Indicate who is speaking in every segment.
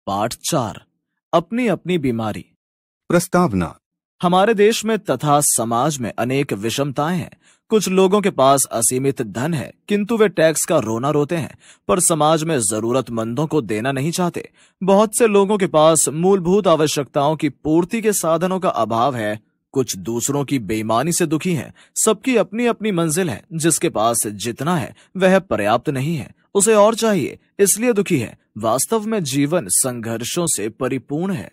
Speaker 1: पाठ 4। अपनी अपनी बीमारी।
Speaker 2: प्रस्तावना।
Speaker 1: हमारे देश में तथा समाज में अनेक विषमताएं हैं। कुछ लोगों के पास असीमित धन है, किंतु वे टैक्स का रोना रोते हैं, पर समाज में जरूरतमंदों को देना नहीं चाहते। बहुत से लोगों के पास मूलभूत आवश्यकताओं की पूर्ति के साधनों का अभाव है। कुछ दूसरों की बेईमानी से दुखी हैं। सबकी अपनी अपनी मंजिल है। जिसके पास जितना है वह पर्याप्त नहीं है, उसे और चाहिए, इसलिए दुखी है। वास्तव में जीवन संघर्षों से परिपूर्ण है।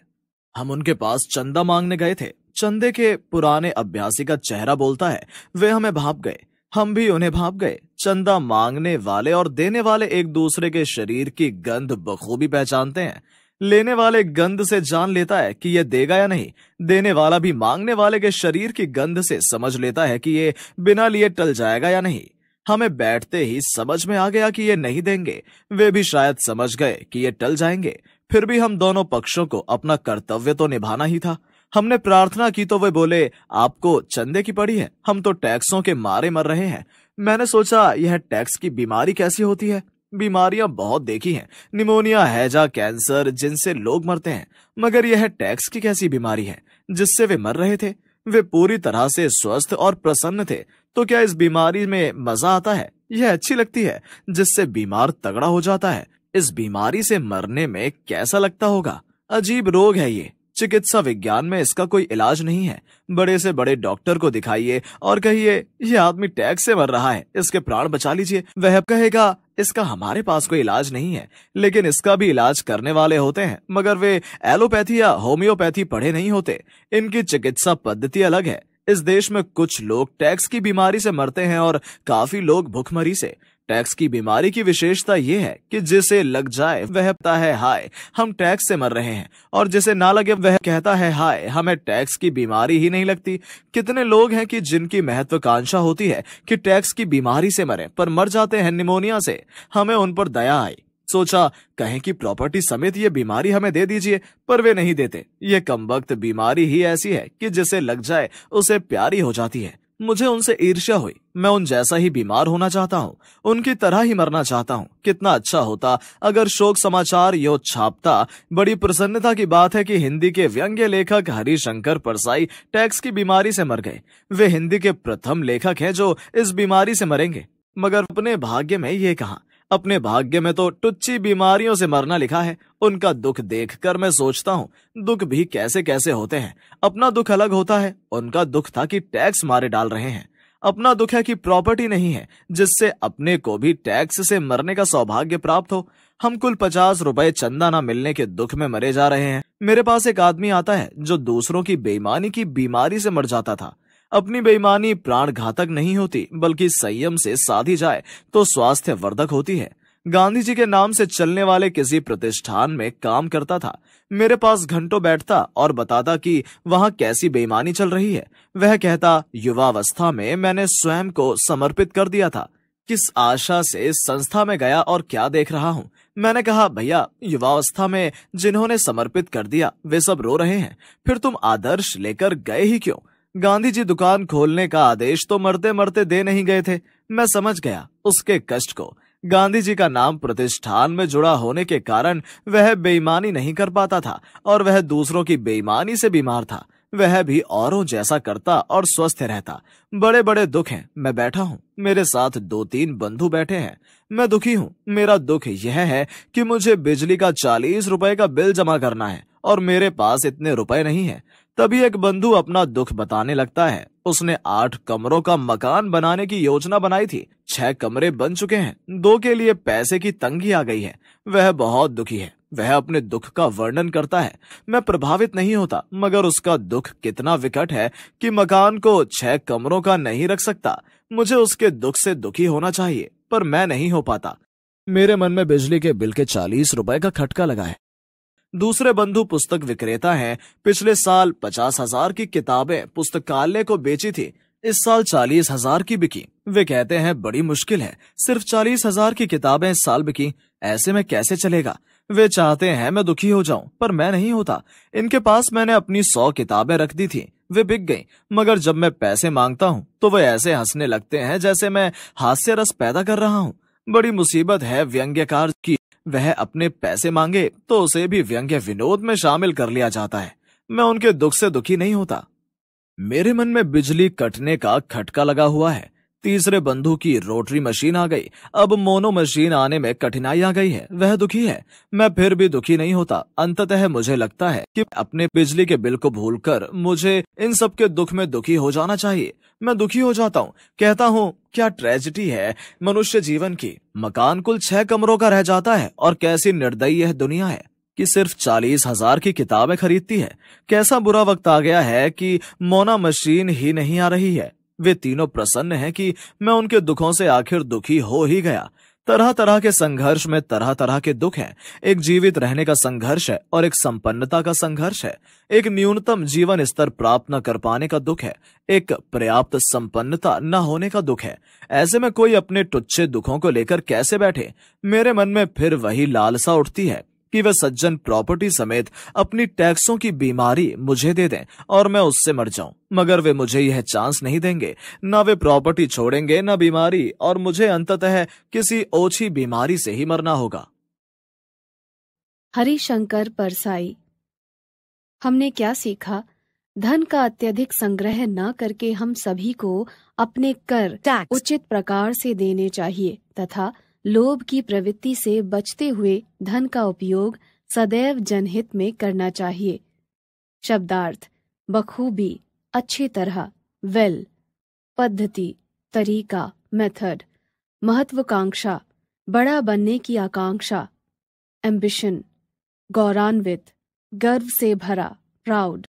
Speaker 1: हम उनके पास चंदा मांगने गए थे। चंदे के पुराने अभ्यासी का चेहरा बोलता है, वे हमें भाप गए, हम भी उन्हें भाप गए। चंदा मांगने वाले और देने वाले एक दूसरे के शरीर की गंध बखूबी पहचानते हैं। लेने वाले गंध से जान लेता है कि ये देगा या नहीं। देने वाला भी मांगने वाले के शरीर की गंध से समझ लेता है कि ये बिना लिए टल जाएगा या नहीं। हमें बैठते ही समझ में आ गया कि ये नहीं देंगे। वे भी शायद समझ गए कि ये टल जाएंगे। फिर भी हम दोनों पक्षों को अपना कर्तव्य तो निभाना ही था। हमने प्रार्थना की तो वे बोले, आपको चंदे की पड़ी है, हम तो टैक्सों के मारे मर रहे हैं। मैंने सोचा, यह टैक्स की बीमारी कैसी होती है। बीमारियां बहुत देखी हैं, निमोनिया, हैजा, कैंसर, जिनसे लोग मरते हैं, मगर यह टैक्स की कैसी बीमारी है जिससे वे मर रहे थे। वे पूरी तरह से स्वस्थ और प्रसन्न थे, तो क्या इस बीमारी में मजा आता है? यह अच्छी लगती है जिससे बीमार तगड़ा हो जाता है। इस बीमारी से मरने में कैसा लगता होगा? अजीब रोग है ये। चिकित्सा विज्ञान में इसका कोई इलाज नहीं है। बड़े से बड़े डॉक्टर को दिखाइए और कहिए, ये आदमी टैक्स से मर रहा है, इसके प्राण बचा लीजिए। वह कहेगा, इसका हमारे पास कोई इलाज नहीं है। लेकिन इसका भी इलाज करने वाले होते हैं, मगर वे एलोपैथी या होम्योपैथी पढ़े नहीं होते। इनकी चिकित्सा पद्धति अलग है। इस देश में कुछ लोग टैक्स की बीमारी से मरते हैं और काफी लोग भुखमरी से। टैक्स की बीमारी की विशेषता यह है कि जिसे लग जाए वह कहता है, हाय हम टैक्स से मर रहे हैं, और जिसे ना लगे वह कहता है, हाय हमें टैक्स की बीमारी ही नहीं लगती। कितने लोग हैं कि जिनकी महत्वाकांक्षा होती है कि टैक्स की बीमारी से मरें, पर मर जाते हैं निमोनिया से। हमें उन पर दया आई। सोचा, कहें कि प्रॉपर्टी समेत ये बीमारी हमें दे दीजिए, पर वे नहीं देते। ये कमबख्त बीमारी ही ऐसी है कि जिसे लग जाए उसे प्यारी हो जाती है। मुझे उनसे ईर्ष्या हुई। मैं उन जैसा ही बीमार होना चाहता हूँ, उनकी तरह ही मरना चाहता हूँ। कितना अच्छा होता अगर शोक समाचार यो छापता। बड़ी प्रसन्नता की बात है कि हिंदी के व्यंग्य लेखक हरिशंकर परसाई टैक्स की बीमारी से मर गए। वे हिंदी के प्रथम लेखक हैं जो इस बीमारी से मरेंगे। मगर अपने भाग्य में ये कहा, अपने भाग्य में तो टुच्ची बीमारियों से मरना लिखा है। उनका दुख देखकर मैं सोचता हूँ, दुख भी कैसे कैसे होते हैं। अपना दुख अलग होता है। उनका दुख था कि टैक्स मारे डाल रहे हैं। अपना दुख है कि प्रॉपर्टी नहीं है जिससे अपने को भी टैक्स से मरने का सौभाग्य प्राप्त हो। हम कुल 50 रुपए चंदा न मिलने के दुख में मरे जा रहे हैं। मेरे पास एक आदमी आता है जो दूसरों की बेईमानी की बीमारी से मर जाता था। अपनी बेईमानी प्राण घातक नहीं होती, बल्कि संयम से साधी जाए तो स्वास्थ्य वर्धक होती है। गांधी जी के नाम से चलने वाले किसी प्रतिष्ठान में काम करता था। मेरे पास घंटों बैठता और बताता कि वहां कैसी बेईमानी चल रही है। वह कहता, युवावस्था में मैंने स्वयं को समर्पित कर दिया था। किस आशा से संस्था में गया और क्या देख रहा हूँ। मैंने कहा, भैया युवावस्था में जिन्होंने समर्पित कर दिया वे सब रो रहे हैं, फिर तुम आदर्श लेकर गए ही क्यों? गांधी जी दुकान खोलने का आदेश तो मरते मरते दे नहीं गए थे। मैं समझ गया उसके कष्ट को। गांधी जी का नाम प्रतिष्ठान में जुड़ा होने के कारण वह बेईमानी नहीं कर पाता था और वह दूसरों की बेईमानी से बीमार था। वह भी औरों जैसा करता और स्वस्थ रहता। बड़े बड़े दुख हैं। मैं बैठा हूँ, मेरे साथ 2-3 बंधु बैठे हैं। मैं दुखी हूँ। मेरा दुख यह है कि मुझे बिजली का 40 रुपए का बिल जमा करना है और मेरे पास इतने रुपए नहीं है। तभी एक बंधु अपना दुख बताने लगता है। उसने 8 कमरों का मकान बनाने की योजना बनाई थी। 6 कमरे बन चुके हैं, 2 के लिए पैसे की तंगी आ गई है। वह बहुत दुखी है। वह अपने दुख का वर्णन करता है। मैं प्रभावित नहीं होता, मगर उसका दुख कितना विकट है कि मकान को 6 कमरों का नहीं रख सकता। मुझे उसके दुख से दुखी होना चाहिए, पर मैं नहीं हो पाता। मेरे मन में बिजली के बिल के 40 रुपए का खटका लगा है। दूसरे बंधु पुस्तक विक्रेता हैं। पिछले साल 50,000 की किताबें पुस्तकालय को बेची थी। इस साल 40,000 की बिकी। वे कहते हैं, बड़ी मुश्किल है, सिर्फ 40,000 की किताबें इस साल बिकी। ऐसे में कैसे चलेगा? वे चाहते हैं मैं दुखी हो जाऊं, पर मैं नहीं होता। इनके पास मैंने अपनी 100 किताबें रख दी थी, वे बिक गईं। मगर जब मैं पैसे मांगता हूं तो वे ऐसे हंसने लगते हैं जैसे मैं हास्य रस पैदा कर रहा हूं। बड़ी मुसीबत है व्यंग्यकार की। वह अपने पैसे मांगे तो उसे भी व्यंग्य विनोद में शामिल कर लिया जाता है। मैं उनके दुख से दुखी नहीं होता। मेरे मन में बिजली कटने का खटका लगा हुआ है। तीसरे बंधु की रोटरी मशीन आ गई। अब मोनो मशीन आने में कठिनाई आ गई है। वह दुखी है, मैं फिर भी दुखी नहीं होता। अंततः मुझे लगता है कि अपने बिजली के बिल को भूलकर मुझे इन सब के दुख में दुखी हो जाना चाहिए। मैं दुखी हो जाता हूँ, कहता हूँ क्या ट्रेजेडी है मनुष्य जीवन की। मकान कुल 6 कमरों का रह जाता है और कैसी निर्दयी यह दुनिया है कि सिर्फ 40,000 की किताबें खरीदती है। कैसा बुरा वक्त आ गया है कि मोना मशीन ही नहीं आ रही है। वे तीनों प्रसन्न हैं कि मैं उनके दुखों से आखिर दुखी हो ही गया। तरह तरह के संघर्ष में तरह तरह के दुख हैं। एक जीवित रहने का संघर्ष है और एक संपन्नता का संघर्ष है। एक न्यूनतम जीवन स्तर प्राप्त न कर पाने का दुख है, एक पर्याप्त संपन्नता न होने का दुख है। ऐसे में कोई अपने टुच्चे दुखों को लेकर कैसे बैठे। मेरे मन में फिर वही लालसा उठती है कि वे सज्जन प्रॉपर्टी समेत अपनी टैक्सों की बीमारी मुझे दे दें और मैं उससे मर जाऊं। मगर वे मुझे यह चांस नहीं देंगे। न वे प्रॉपर्टी छोड़ेंगे न बीमारी, और मुझे अंततः किसी ओछी बीमारी से ही मरना होगा।
Speaker 2: हरिशंकर परसाई। हमने क्या सीखा? धन का अत्यधिक संग्रह न करके हम सभी को अपने कर टैक्स उचित प्रकार से देने चाहिए तथा लोभ की प्रवृत्ति से बचते हुए धन का उपयोग सदैव जनहित में करना चाहिए। शब्दार्थ: बखूबी, अच्छी तरह, वेल, पद्धति, तरीका, मेथड, महत्वाकांक्षा, बड़ा बनने की आकांक्षा, एम्बिशन, गौरवान्वित, गर्व से भरा, प्राउड।